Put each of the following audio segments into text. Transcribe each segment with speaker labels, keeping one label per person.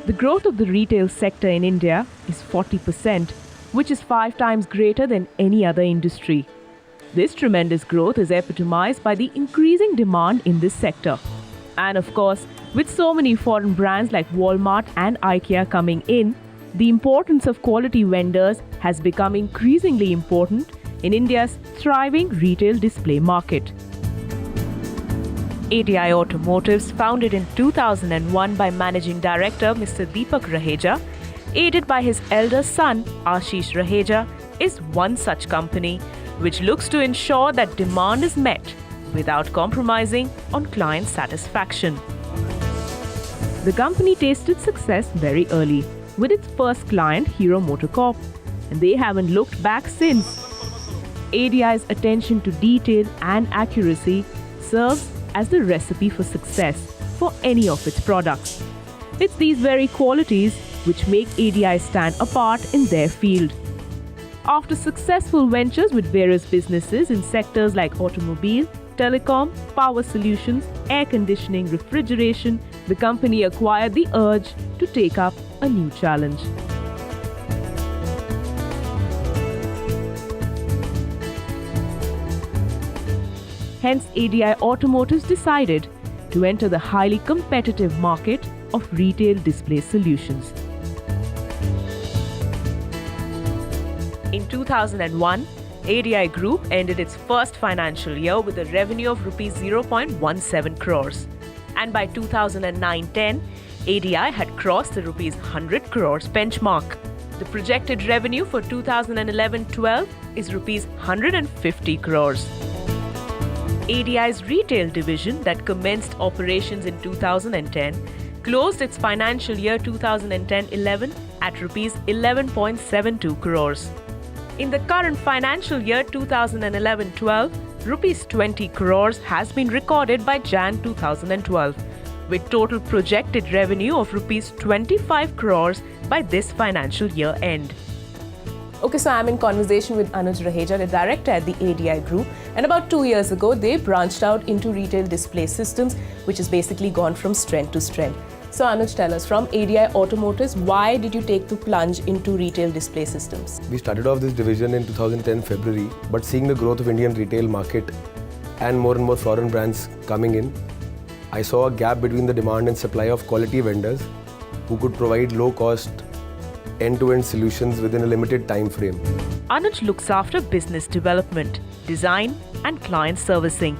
Speaker 1: The growth of the retail sector in India is 40%, which is 5 times greater than any other industry. This tremendous growth is epitomized by the increasing demand in this sector. And of course, with so many foreign brands like Walmart and IKEA coming in, the importance of quality vendors has become increasingly important in India's thriving retail display market. ADI Automotives, founded in 2001 by Managing Director Mr. Deepak Raheja, aided by his elder son Ashish Raheja, is one such company which looks to ensure that demand is met without compromising on client satisfaction. The company tasted success very early with its first client, Hero MotoCorp, and they haven't looked back since. ADI's attention to detail and accuracy serves as the recipe for success for any of its products. It's these very qualities which make ADI stand apart in their field. After successful ventures with various businesses in sectors like automobile, telecom, power solutions, air conditioning, refrigeration, the company acquired the urge to take up a new challenge. Hence, ADI Automotives decided to enter the highly competitive market of retail display solutions. In 2001, ADI Group ended its first financial year with a revenue of Rs 0.17 crores. And by 2009-10, ADI had crossed the Rs 100 crores benchmark. The projected revenue for 2011-12 is Rs 150 crores. ADI's retail division that commenced operations in 2010 closed its financial year 2010-11 at Rs 11.72 crores. In the current financial year 2011-12, Rs 20 crores has been recorded by Jan 2012, with total projected revenue of Rs 25 crores by this financial year end. Okay, so I'm in conversation with Anuj Raheja, the director at the ADI Group, and about 2 years ago, they branched out into retail display systems, which has basically gone from strength to strength. So Anuj, tell us, from ADI Automotives, why did you take the plunge into retail display systems?
Speaker 2: We started off this division in 2010 February, but seeing the growth of Indian retail market and more foreign brands coming in, I saw a gap between the demand and supply of quality vendors who could provide low-cost, end-to-end solutions within a limited time frame.
Speaker 1: Anuj looks after business development, design and client servicing.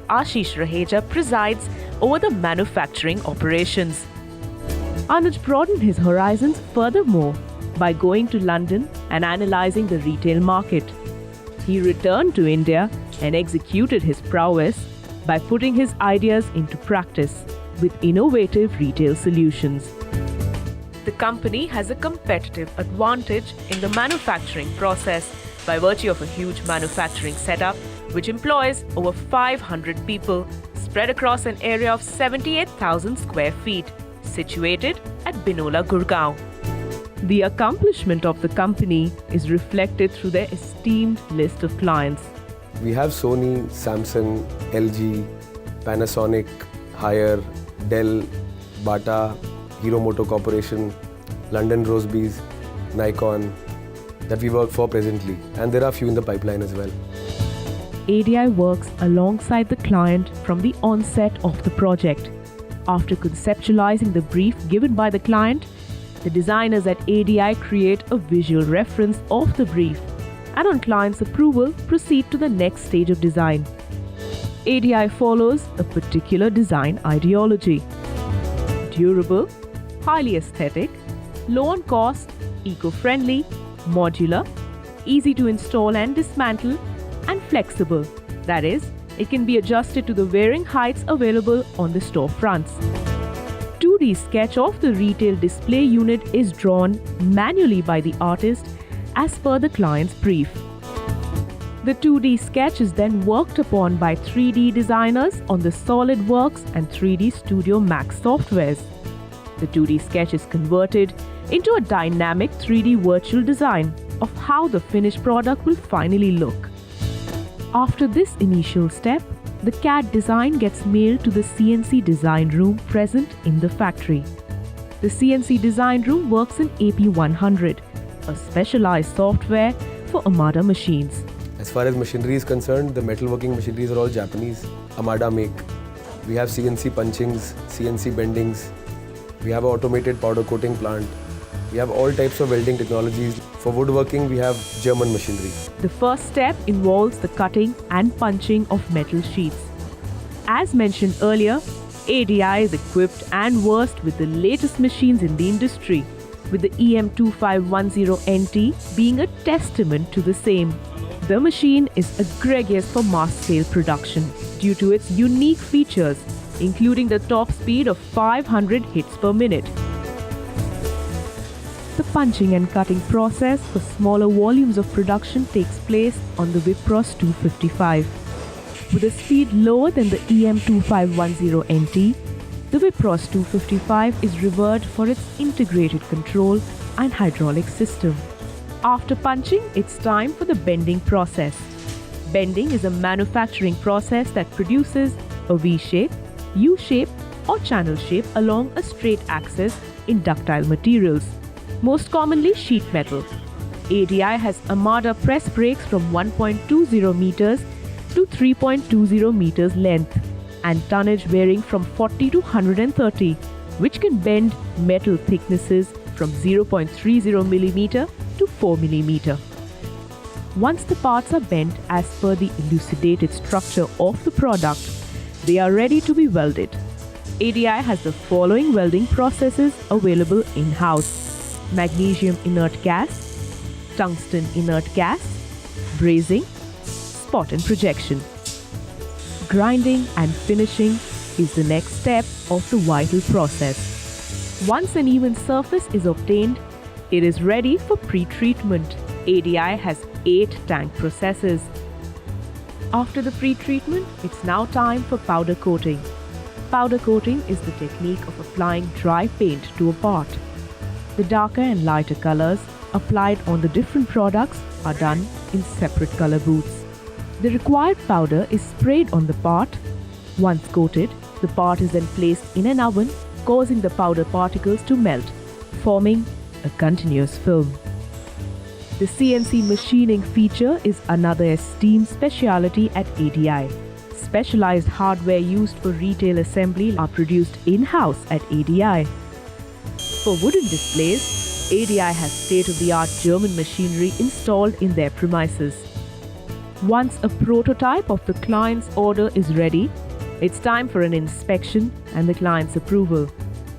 Speaker 1: Ashish Raheja presides over the manufacturing operations. Anuj broadened his horizons furthermore by going to London and analyzing the retail market. He returned to India and executed his prowess by putting his ideas into practice with innovative retail solutions. The company has a competitive advantage in the manufacturing process by virtue of a huge manufacturing setup which employs over 500 people spread across an area of 78,000 square feet, situated at Binola, Gurgaon. The accomplishment of the company is reflected through their esteemed list of clients.
Speaker 2: We have Sony, Samsung, LG, Panasonic, Haier, Dell, Bata, Hero Moto Corporation, London Rosebees, Nikon that we work for presently, and there are a few in the pipeline as well.
Speaker 1: ADI works alongside the client from the onset of the project. After conceptualizing the brief given by the client, the designers at ADI create a visual reference of the brief and on client's approval proceed to the next stage of design. ADI follows a particular design ideology: durable, highly aesthetic, low on cost, eco-friendly, modular, easy to install and dismantle, and flexible. That is, it can be adjusted to the varying heights available on the storefronts. 2D sketch of the retail display unit is drawn manually by the artist as per the client's brief. The 2D sketch is then worked upon by 3D designers on the SolidWorks and 3D Studio Max softwares. The 2D sketch is converted into a dynamic 3D virtual design of how the finished product will finally look. After this initial step, the CAD design gets mailed to the CNC design room present in the factory. The CNC design room works in AP100, a specialized software for Amada machines.
Speaker 2: As far as machinery is concerned, the metalworking machineries are all Japanese, Amada make. We have CNC punchings, CNC bendings. We have an automated powder coating plant. We have all types of welding technologies. For woodworking, we have German machinery.
Speaker 1: The first step involves the cutting and punching of metal sheets. As mentioned earlier, ADI is equipped and versed with the latest machines in the industry, with the EM2510NT being a testament to the same. The machine is egregious for mass scale production due to its unique features, including the top speed of 500 hits per minute. The punching and cutting process for smaller volumes of production takes place on the Wipros 255. With a speed lower than the EM2510NT, the Wipros 255 is revered for its integrated control and hydraulic system. After punching, it's time for the bending process. Bending is a manufacturing process that produces a V-shape, U-shape or channel shape along a straight axis in ductile materials, most commonly sheet metal. ADI has Amada press brakes from 1.20 meters to 3.20 meters length and tonnage varying from 40 to 130, which can bend metal thicknesses from 0.30 millimeter to 4 millimeter. Once the parts are bent as per the elucidated structure of the product, they are ready to be welded. ADI has the following welding processes available in-house: magnesium inert gas, tungsten inert gas, brazing, spot and projection. Grinding and finishing is the next step of the vital process. Once an even surface is obtained, it is ready for pre-treatment. ADI has 8 tank processes. After the pre-treatment, it's now time for powder coating. Powder coating is the technique of applying dry paint to a part. The darker and lighter colors applied on the different products are done in separate color booths. The required powder is sprayed on the part. Once coated, the part is then placed in an oven, causing the powder particles to melt, forming a continuous film. The CNC machining feature is another esteemed specialty at ADI. Specialized hardware used for retail assembly are produced in-house at ADI. For wooden displays, ADI has state-of-the-art German machinery installed in their premises. Once a prototype of the client's order is ready, it's time for an inspection and the client's approval.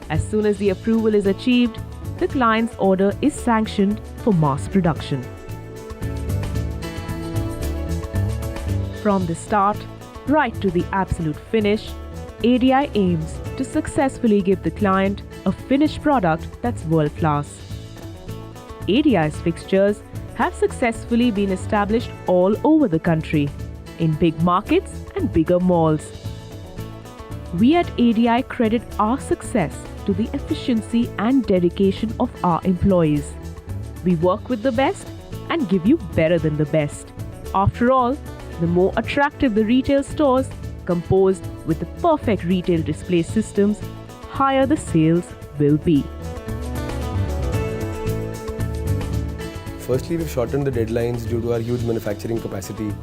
Speaker 1: As soon as the approval is achieved, the client's order is sanctioned for mass production. From the start, right to the absolute finish, ADI aims to successfully give the client a finished product that's world-class. ADI's fixtures have successfully been established all over the country, in big markets and bigger malls. We at ADI credit our success to the efficiency and dedication of our employees. We work with the best and give you better than the best. After all, the more attractive the retail stores, composed with the perfect retail display systems, higher the sales will be.
Speaker 2: Firstly, we've shortened the deadlines due to our huge manufacturing capacity.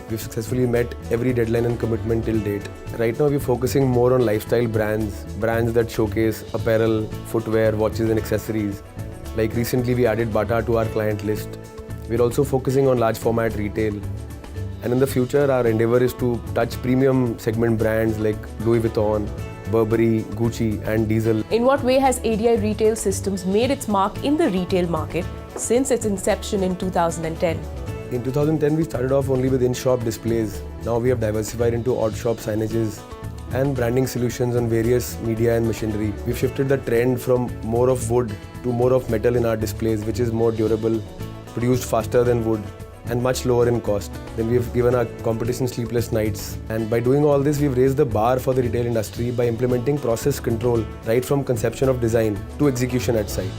Speaker 2: We've successfully met every deadline and commitment till date. Right now, we're focusing more on lifestyle brands that showcase apparel, footwear, watches and accessories. Like recently, we added Bata to our client list. We're also focusing on large format retail. And in the future, our endeavor is to touch premium segment brands like Louis Vuitton, Burberry, Gucci and Diesel.
Speaker 3: In what way has ADI Retail Systems made its mark in the retail market since its inception in 2010?
Speaker 2: In 2010, we started off only with in-shop displays. Now we have diversified into odd-shop signages and branding solutions on various media and machinery. We've shifted the trend from more of wood to more of metal in our displays, which is more durable, produced faster than wood, and much lower in cost. Then we've given our competition sleepless nights. And by doing all this, we've raised the bar for the retail industry by implementing process control right from conception of design to execution at site.